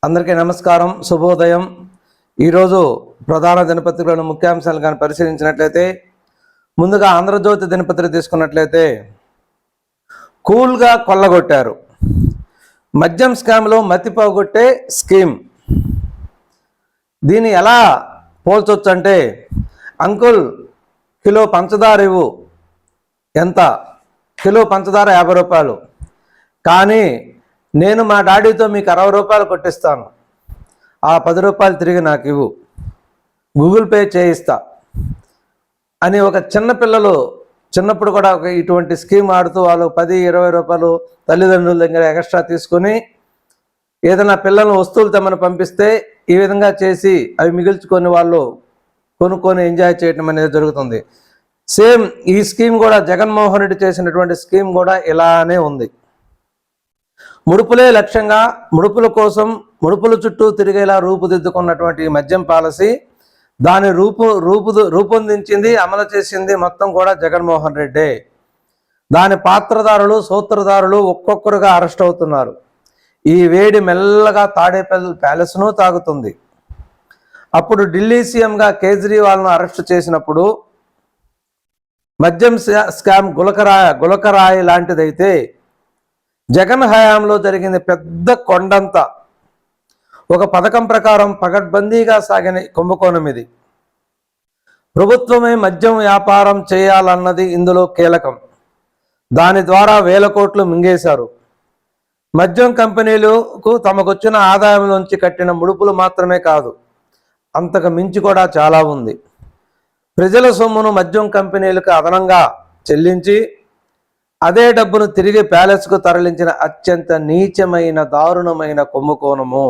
అందరికీ నమస్కారం, శుభోదయం. ఈరోజు ప్రధాన దినపత్రికలను ముఖ్యాంశాలు కానీ పరిశీలించినట్లయితే, ముందుగా ఆంధ్రజ్యోతి దినపత్రిక తీసుకున్నట్లయితే, కూల్గా కొల్లగొట్టారు, మద్యం స్కామ్లో మతిపోగొట్టే స్కీమ్. దీన్ని ఎలా పోల్చొచ్చు అంటే, అంకుల్ కిలో పంచదార ఇవ్వు, ఎంత? కిలో పంచదార 50 రూపాయలు, కానీ నేను మా డాడీతో మీకు 60 రూపాయలు కొట్టిస్తాను, ఆ 10 రూపాయలు తిరిగి నాకు ఇవ్వు, గూగుల్ పే చేయిస్తా అని ఒక చిన్నపిల్లలు చిన్నప్పుడు కూడా ఒక ఇటువంటి స్కీమ్ ఆడుతూ వాళ్ళు 10-20 రూపాయలు తల్లిదండ్రుల దగ్గర ఎక్స్ట్రా తీసుకుని ఏదైనా పిల్లలను వస్తువులు తెమ్మని పంపిస్తే ఈ విధంగా చేసి అవి మిగిల్చుకొని వాళ్ళు కొనుక్కొని ఎంజాయ్ చేయడం అనేది జరుగుతుంది. సేమ్ ఈ స్కీమ్ కూడా జగన్మోహన్ రెడ్డి చేసినటువంటి స్కీమ్ కూడా ఇలానే ఉంది. ముడుపులే లక్ష్యంగా ముడుపుల కోసం ముడుపుల చుట్టూ తిరిగేలా రూపుదిద్దుకున్నటువంటి మద్యం పాలసీ, దాని రూపొందించింది, అమలు చేసింది మొత్తం కూడా జగన్మోహన్ రెడ్డి. దాని పాత్రదారులు, సూత్రధారులు ఒక్కొక్కరుగా అరెస్ట్ అవుతున్నారు. ఈ వేడి మెల్లగా తాడేపల్లి ప్యాలెస్ను తాగుతుంది. అప్పుడు ఢిల్లీ సీఎంగా కేజ్రీవాల్ను అరెస్ట్ చేసినప్పుడు మద్యం స్కామ్ గులకరాయి లాంటిదైతే, జగన్ హయాంలో జరిగింది పెద్ద కొండంత ఒక పథకం ప్రకారం పకడ్బందీగా సాగిన కుంభకోణం ఇది. ప్రభుత్వమే మద్యం వ్యాపారం చేయాలన్నది ఇందులో కీలకం. దాని ద్వారా వేల కోట్లు మింగేశారు. మద్యం కంపెనీలకు తమకొచ్చిన ఆదాయం నుంచి కట్టిన ముడుపులు మాత్రమే కాదు, అంతకు మించి కూడా చాలా ఉంది. ప్రజల సొమ్మును మద్యం కంపెనీలకు అదనంగా చెల్లించి అదే డబ్బును తిరిగి ప్యాలెస్కు తరలించిన అత్యంత నీచమైన, దారుణమైన కుంభకోణము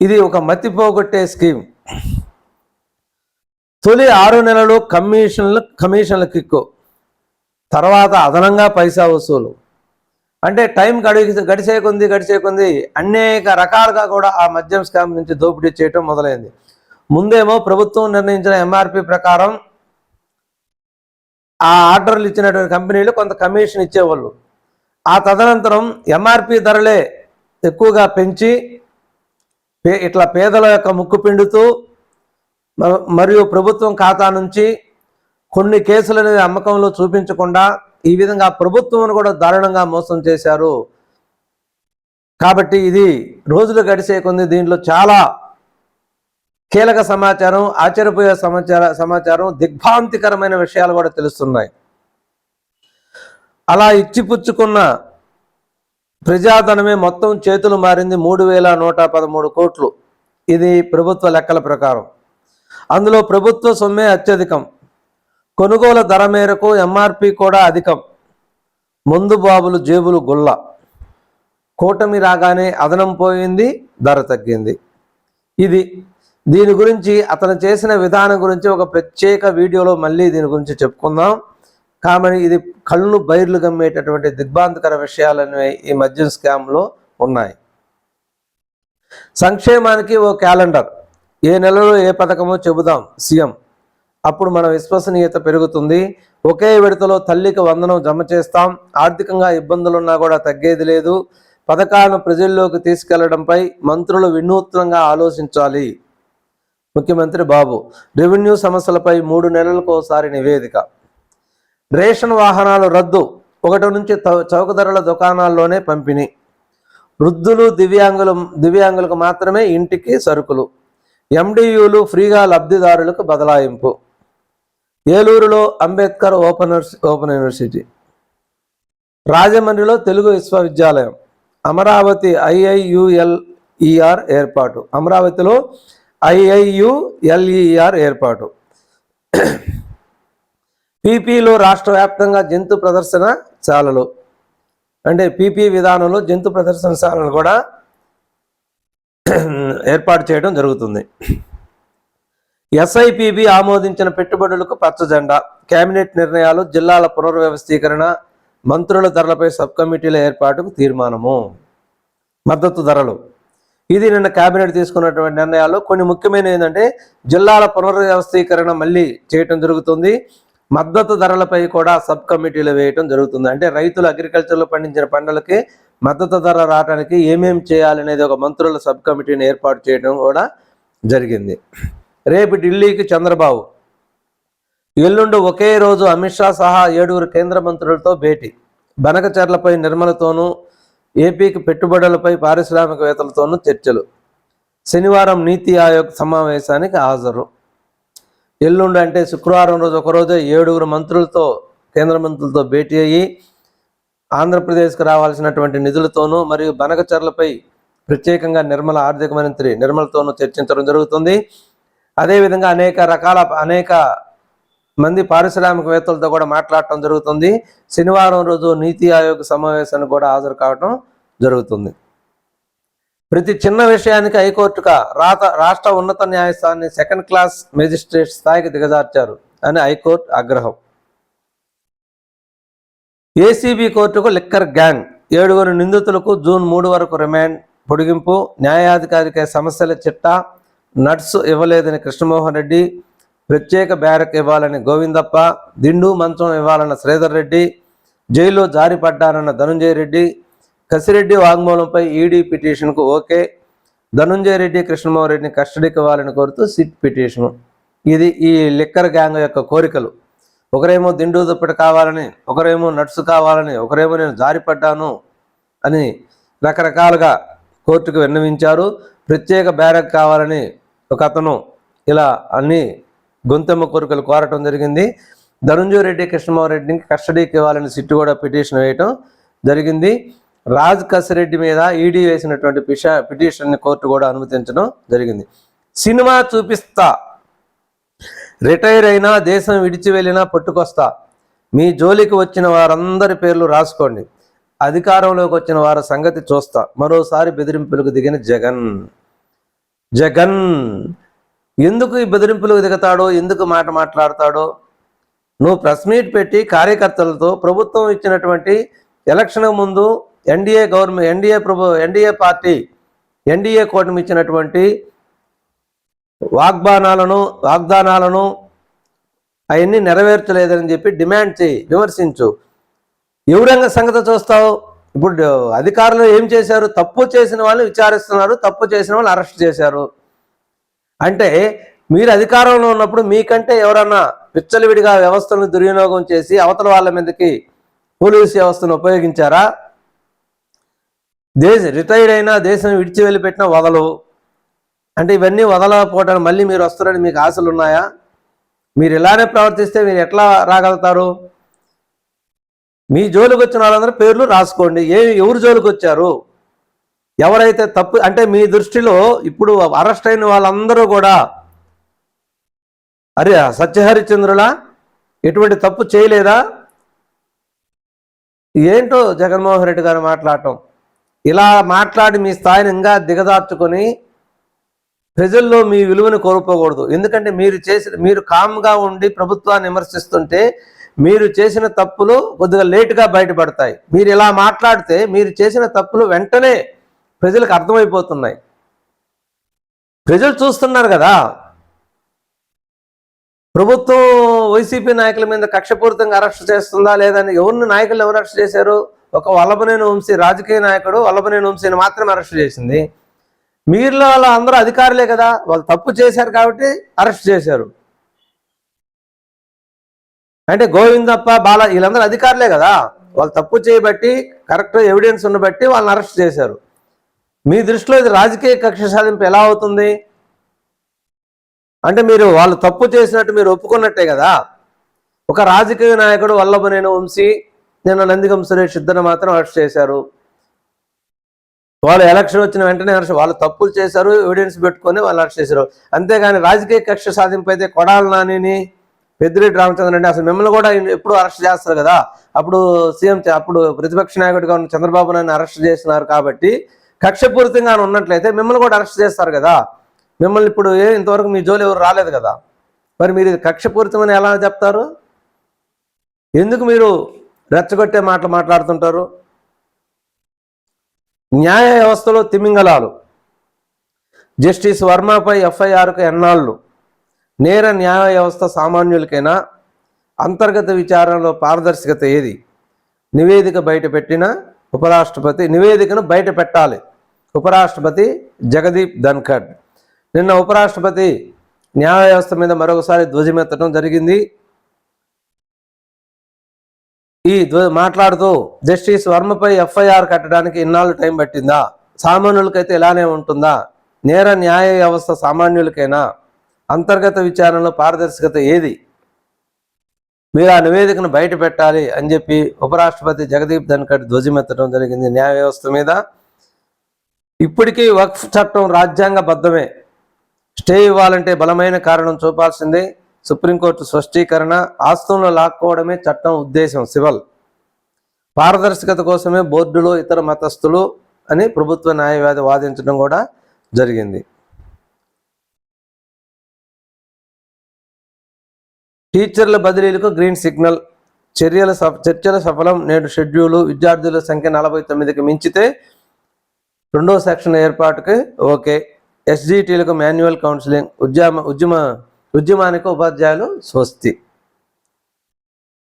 ఇది. ఒక మతిపోగొట్టే స్కీమ్. తొలి 6 నెలలు కమిషన్ల కిక్కు, తర్వాత అదనంగా పైసా వసూలు. అంటే టైం గడిచే కొంది అనేక రకాలుగా కూడా ఆ మద్యం స్కామ్ నుంచి దోపిడీ చేయటం మొదలైంది. ముందేమో ప్రభుత్వం నిర్ణయించిన ఎంఆర్పి ప్రకారం ఆ ఆర్డర్లు ఇచ్చినటువంటి కంపెనీలు కొంత కమిషన్ ఇచ్చేవాళ్ళు. ఆ తదనంతరం ఎంఆర్పి ధరలే ఎక్కువగా పెంచి ఇట్లా పేదల యొక్క ముక్కు పిండుతూ మరియు ప్రభుత్వం ఖాతా నుంచి కొన్ని కేసులు అనేది అమ్మకంలో చూపించకుండా ఈ విధంగా ప్రభుత్వం కూడా దారుణంగా మోసం చేశారు. కాబట్టి ఇది రోజులు గడిచే కొంది దీంట్లో చాలా కీలక సమాచారం, ఆశ్చర్యపోయే సమాచారం, దిగ్భ్రాంతికరమైన విషయాలు కూడా తెలుస్తున్నాయి. అలా ఇచ్చిపుచ్చుకున్న ప్రజాధనమే మొత్తం చేతులు మారింది 3113 కోట్లు. ఇది ప్రభుత్వ లెక్కల ప్రకారం. అందులో ప్రభుత్వ సొమ్మే అత్యధికం. కొనుగోలు ధర మేరకు ఎంఆర్పి కూడా అధికం. ముందు బాబులు జేబులు గుల్ల. కూటమి రాగానే అదనం పోయింది, ధర తగ్గింది. ఇది దీని గురించి అతను చేసిన విధానం గురించి ఒక ప్రత్యేక వీడియోలో మళ్ళీ దీని గురించి చెప్పుకుందాం. కాబట్టి ఇది కళ్ళు బైర్లు గమ్మేటటువంటి దిగ్భ్రాంతికర విషయాలనేవి ఈ మద్యం స్కామ్లో ఉన్నాయి. సంక్షేమానికి ఓ క్యాలెండర్, ఏ నెలలో ఏ పథకమో చెబుదాం సీఎం, అప్పుడు మన విశ్వసనీయత పెరుగుతుంది. ఒకే విడతలో తల్లికి వందనం జమ చేస్తాం, ఆర్థికంగా ఇబ్బందులున్నా కూడా తగ్గేది లేదు. పథకాలను ప్రజల్లోకి తీసుకెళ్లడంపై మంత్రులు వినూత్నంగా ఆలోచించాలి. ముఖ్యమంత్రి బాబు. రెవెన్యూ సమస్యలపై 3 నెలలకు ఒకసారి నివేదిక. రేషన్ వాహనాలు రద్దు, 1 నుంచి చౌక ధరల దుకాణాల్లోనే పంపిణీ. వృద్ధులు, దివ్యాంగులకు మాత్రమే ఇంటికి సరుకులు. ఎండియూలు ఫ్రీగా లబ్ధిదారులకు బదలాయింపు. ఏలూరులో అంబేద్కర్ ఓపెన్ యూనివర్సిటీ. రాజమండ్రిలో తెలుగు విశ్వవిద్యాలయం. అమరావతి IIULER ఏర్పాటు. అమరావతిలో IIULER ఏర్పాటు. పీపీలో రాష్ట్ర వ్యాప్తంగా జంతు ప్రదర్శనశాలలు, అంటే పీపీ విధానంలో జంతు ప్రదర్శనశాలలు కూడా ఏర్పాటు చేయడం జరుగుతుంది. SIPB ఆమోదించిన పెట్టుబడులకు పచ్చజెండా. కేబినెట్ నిర్ణయాలు, జిల్లాల పునర్వ్యవస్థీకరణ, మంత్రుల ధరలపై సబ్ కమిటీల ఏర్పాటుకు తీర్మానము. మద్దతు ధరలు, ఇది నిన్న కేబినెట్ తీసుకున్నటువంటి నిర్ణయాలు. కొన్ని ముఖ్యమైనవి ఏంటంటే, జిల్లాల పునర్వ్యవస్థీకరణ మళ్ళీ చేయటం జరుగుతుంది. మద్దతు ధరలపై కూడా సబ్ కమిటీలు వేయటం జరుగుతుంది. అంటే రైతులు అగ్రికల్చర్లో పండించిన పంటలకి మద్దతు ధర రావడానికి ఏమేం చేయాలనేది ఒక మంత్రుల సబ్ కమిటీని ఏర్పాటు చేయడం కూడా జరిగింది. రేపు ఢిల్లీకి చంద్రబాబు, ఎల్లుండి ఒకే రోజు అమిత్ షా సహా 7 కేంద్ర మంత్రులతో భేటీ. బనకచర్లపై నిర్మలతోనూ, ఏపీకి పెట్టుబడులపై పారిశ్రామికవేత్తలతోనూ చర్చలు. శనివారం నీతి ఆయోగ్ సమావేశానికి హాజరు. ఎల్లుండి అంటే శుక్రవారం రోజు ఒకరోజే 7 మంత్రులతో, కేంద్ర మంత్రులతో భేటీ అయ్యి ఆంధ్రప్రదేశ్కు రావాల్సినటువంటి నిధులతోనూ మరియు బనకచర్లపై ప్రత్యేకంగా ఆర్థిక మంత్రి నిర్మలతోనూ చర్చించడం జరుగుతుంది. అదేవిధంగా అనేక మంది పారిశ్రామికవేత్తలతో కూడా మాట్లాడటం జరుగుతుంది. శనివారం రోజు నీతి ఆయోగ్ సమావేశానికి కూడా హాజరు కావటం జరుగుతుంది. ప్రతి చిన్న విషయానికి హైకోర్టుగా రాష్ట్ర ఉన్నత న్యాయస్థానాన్ని 2nd క్లాస్ మేజిస్ట్రేట్ స్థాయికి దిగజార్చారు అని హైకోర్టు ఆగ్రహం. ఏసీబీ కోర్టుకు లిక్కర్ గ్యాంగ్, 7 నిందితులకు జూన్ 3 వరకు రిమాండ్ పొడిగింపు. న్యాయాధికారికి సమస్యల చిట్టా, నట్స్ ఇవ్వలేదని కృష్ణమోహన్ రెడ్డి, ప్రత్యేక బ్యారక్ ఇవ్వాలని గోవిందప్ప, దిండు మంచం ఇవ్వాలన్న శ్రీధర్ రెడ్డి, జైల్లో జారిపడ్డారన్న ధనుంజయ రెడ్డి, కసిరెడ్డి వాగ్మూలంపై ఈడీ పిటిషన్కు ఓకే, ధనుంజయ రెడ్డి కృష్ణమోహన్ రెడ్డిని కస్టడీకి ఇవ్వాలని కోరుతూ సిట్ పిటిషను. ఇది ఈ లిక్కర్ గ్యాంగ్ యొక్క కోరికలు. ఒకరేమో దిండు దుప్పటి కావాలని, ఒకరేమో నట్స్ కావాలని, ఒకరేమో నేను జారిపడ్డాను అని రకరకాలుగా కోర్టుకు విన్నవించారు. ప్రత్యేక బ్యారక్ కావాలని ఒక అతను ఇలా అన్ని గొంతెమ్మ కోరికలు కోరటం జరిగింది. ధనుంజయ రెడ్డి కృష్ణమోహన్ రెడ్డిని కస్టడీకి ఇవ్వాలని సిట్టు కూడా పిటిషన్ వేయటం జరిగింది. రాజ్ కసిరెడ్డి మీద ఈడీ వేసినటువంటి పిటిషన్ని కోర్టు కూడా అనుమతించడం జరిగింది. సినిమా చూపిస్తా, రిటైర్ అయినా దేశం విడిచి వెళ్ళినా పట్టుకొస్తా, మీ జోలికి వచ్చిన వారందరి పేర్లు రాసుకోండి, అధికారంలోకి వచ్చిన వారి సంగతి చూస్తా, మరోసారి బెదిరింపులకు దిగిన జగన్ ఎందుకు ఈ బెదిరింపులకు దిగుతాడో, ఎందుకు మాట్లాడతాడో? నువ్వు ప్రెస్ మీట్ పెట్టి కార్యకర్తలతో ప్రభుత్వం ఇచ్చినటువంటి ఎలక్షన్ ముందు ఎన్డీఏ పార్టీ ఎన్డీఏ కూటమి ఇచ్చినటువంటి వాగ్దానాలను అవన్నీ నెరవేర్చలేదని చెప్పి డిమాండ్ చేయి, విమర్శించు. ఎవరంగా సంగతి చూస్తావు? ఇప్పుడు అధికారులు ఏం చేశారు? తప్పు చేసిన వాళ్ళని విచారిస్తున్నారు, తప్పు చేసిన వాళ్ళని అరెస్ట్ చేశారు. అంటే మీరు అధికారంలో ఉన్నప్పుడు మీకంటే ఎవరన్నా విచ్చలవిడిగా వ్యవస్థలను దుర్వినియోగం చేసి అవతల వాళ్ళ మీదకి పోలీసు వ్యవస్థను ఉపయోగించారా? రిటైర్డ్ అయినా దేశం విడిచి వెళ్ళిపెట్టినా వదలు అంటే ఇవన్నీ వదలకపోవడానికి మళ్ళీ మీరు వస్తారని మీకు ఆశలు ఉన్నాయా? మీరు ఇలానే ప్రవర్తిస్తే మీరు ఎట్లా రాగలుగుతారు? మీ జోలికి వచ్చిన వాళ్ళందరూ పేర్లు రాసుకోండి. ఎవరు జోలికి వచ్చారు, ఎవరైతే తప్పు అంటే మీ దృష్టిలో ఇప్పుడు అరెస్ట్ అయిన వాళ్ళందరూ కూడా సత్యహరిచంద్రులా ఎటువంటి తప్పు చేయలేదా? ఏంటో జగన్మోహన్ రెడ్డి గారు మాట్లాడటం, ఇలా మాట్లాడి మీ స్థాయిని ఇంకా దిగదార్చుకొని ప్రజల్లో మీ విలువను కోల్పోకూడదు. ఎందుకంటే మీరు కామ్గా ఉండి ప్రభుత్వాన్ని విమర్శిస్తుంటే మీరు చేసిన తప్పులు కొద్దిగా లేటుగా బయటపడతాయి. మీరు ఇలా మాట్లాడితే మీరు చేసిన తప్పులు వెంటనే ప్రజలకు అర్థమైపోతున్నాయి. ప్రజలు చూస్తున్నారు కదా. ప్రభుత్వం వైసీపీ నాయకుల మీద కక్షపూరితంగా అరెస్ట్ చేస్తుందా లేదని నాయకులు ఎవరు అరెస్ట్ చేశారు? ఒక వల్లభనేని వంశీ రాజకీయ నాయకుడు వల్లభనేని వంశీని మాత్రమే అరెస్ట్ చేసింది. మీరులో వాళ్ళ అందరూ అధికారులే కదా, వాళ్ళు తప్పు చేశారు కాబట్టి అరెస్ట్ చేశారు. అంటే గోవిందప్ప, బాల వీళ్ళందరూ అధికారులే కదా, వాళ్ళు తప్పు చేయబట్టి కరెక్ట్ ఎవిడెన్స్ ఉన్నబట్టి వాళ్ళని అరెస్ట్ చేశారు. మీ దృష్టిలో ఇది రాజకీయ కక్ష సాధింపు ఎలా అవుతుంది? అంటే మీరు వాళ్ళు తప్పు చేసినట్టు మీరు ఒప్పుకున్నట్టే కదా. ఒక రాజకీయ నాయకుడు వల్లభనేని వంశీ, నిన్న నందిగం సురేష్ ఇద్దరు మాత్రం అరెస్ట్ చేశారు. వాళ్ళు ఎలక్షన్ వచ్చిన వెంటనే వాళ్ళు తప్పులు చేశారు, ఎవిడెన్స్ పెట్టుకొని వాళ్ళు అరెస్ట్ చేశారు. అంతేగాని రాజకీయ కక్ష సాధింపు అయితే కొడాలి నానిని, పెద్దిరెడ్డి రామచంద్ర రెడ్డి అసలు మిమ్మల్ని కూడా ఎప్పుడు అరెస్ట్ చేస్తారు కదా. అప్పుడు అప్పుడు ప్రతిపక్ష నాయకుడిగా ఉన్న చంద్రబాబు నాయుడు అరెస్ట్ చేస్తున్నారు కాబట్టి కక్షపూరితంగా ఉన్నట్లయితే మిమ్మల్ని కూడా అరెస్ట్ చేస్తారు కదా. మిమ్మల్ని ఇప్పుడు ఇంతవరకు మీ జోలు ఎవరు రాలేదు కదా. మరి మీరు ఇది కక్షపూరితమని ఎలా చెప్తారు? ఎందుకు మీరు రెచ్చగొట్టే మాటలు మాట్లాడుతుంటారు? న్యాయ వ్యవస్థలో తిమింగలాలు. జస్టిస్ వర్మపై ఎఫ్ఐఆర్కు ఎన్నాళ్ళు? నేర న్యాయ వ్యవస్థ సామాన్యులకైనా? అంతర్గత విచారణలో పారదర్శకత ఏది? నివేదిక బయటపెట్టినా ఉపరాష్ట్రపతి నివేదికను బయట పెట్టాలి. ఉపరాష్ట్రపతి జగదీప్ ధన్ఖడ్. నిన్న ఉపరాష్ట్రపతి న్యాయ వ్యవస్థ మీద మరొకసారి ధ్వజమెత్తడం జరిగింది. మాట్లాడుతూ జస్టిస్ వర్మపై ఎఫ్ఐఆర్ కట్టడానికి ఇన్నాళ్ళు టైం పట్టిందా? సామాన్యులకైతే ఇలానే ఉంటుందా? నేర న్యాయ వ్యవస్థ సామాన్యులకైనా? అంతర్గత విచారణలో పారదర్శకత ఏది? మీరు ఆ నివేదికను బయట పెట్టాలి అని చెప్పి ఉపరాష్ట్రపతి జగదీప్ ధన్ఖడ్ ధ్వజమెత్తడం జరిగింది న్యాయ వ్యవస్థ మీద. ఇప్పటికీ వక్ఫ్ చట్టం రాజ్యాంగబద్ధమే. స్టే ఇవ్వాలంటే బలమైన కారణం చూపాల్సిందే. సుప్రీంకోర్టు స్పష్టీకరణ. ఆస్తులను లాక్కోవడమే చట్టం ఉద్దేశం. సివల్ పారదర్శకత కోసమే బోర్డులో ఇతర మతస్థులు అని ప్రభుత్వ న్యాయవాది వాదించడం కూడా జరిగింది. టీచర్ల బదిలీలకు గ్రీన్ సిగ్నల్. చర్చల సఫలం. నేడు షెడ్యూలు. విద్యార్థుల సంఖ్య 49కి మించితే 2వ సెక్షన్ ఏర్పాటుకి ఓకే. ఎస్జిటీలకు మాన్యువల్ కౌన్సిలింగ్. ఉద్యమానికి ఉపాధ్యాయులు స్వస్తి.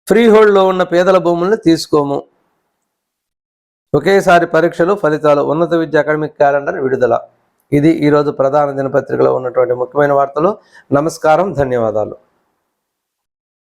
ఫ్రీ హోల్డ్లో ఉన్న పేదల భూములను తీసుకోము. ఒకేసారి పరీక్షలు ఫలితాలు. ఉన్నత విద్య అకాడమిక్ క్యాలెండర్ విడుదల. ఇది ఈరోజు ప్రధాన దినపత్రికలో ఉన్నటువంటి ముఖ్యమైన వార్తలు. నమస్కారం, ధన్యవాదాలు.